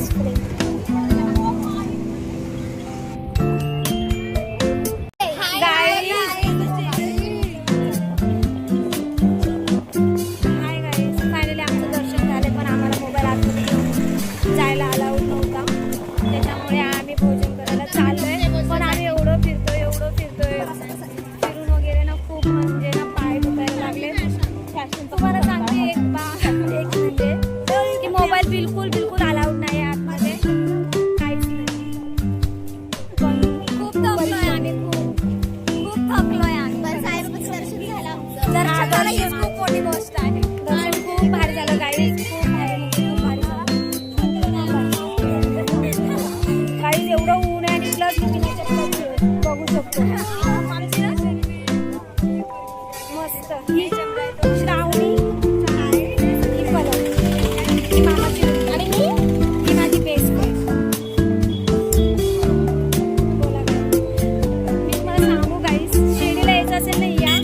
Best friend. बिलकुल बिलकुल allowed नाही आहे आतमध्ये, काहीच नाही. पण खूप थकलोय आम्ही, खूप थकलोय आम्ही. पण साईबाबांचं दर्शन झालं आमचं. दर्शन ही खूप मोठी गोष्ट आहे. दर्शन खूप भारी झालं गाईज, खूप भारी, खूप भारी झालं गाईज. एवढं ऊन आहे आणि प्लस बघू शकतो मस्त. ही श्रावणी, ही पलक, ही मामाची आणि ही माझी बेस्ट फ्रेंड. बोला मी तुम्हाला सांगू गाईस, शिर्डीला यायचं असेल ना या,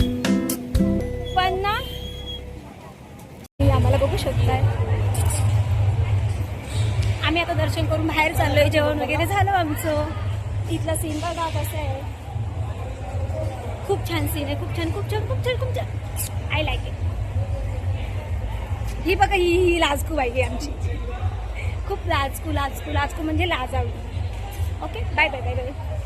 पण ना आम्हाला बघू शकताय. आम्ही आता दर्शन करून बाहेर चाललोय, जेवण वगैरे झालं आमचं. इथला सीन बघा कसं आहे, खूप छान सीन आहे, खूप छान खूप छान खूप छान खूप छान. I like it. ही बघा, ही लाजकू बाई आमची, खूप लाजकू लाजकू लाजकू म्हणजे लाजावी. Okay, bye bye bye bye.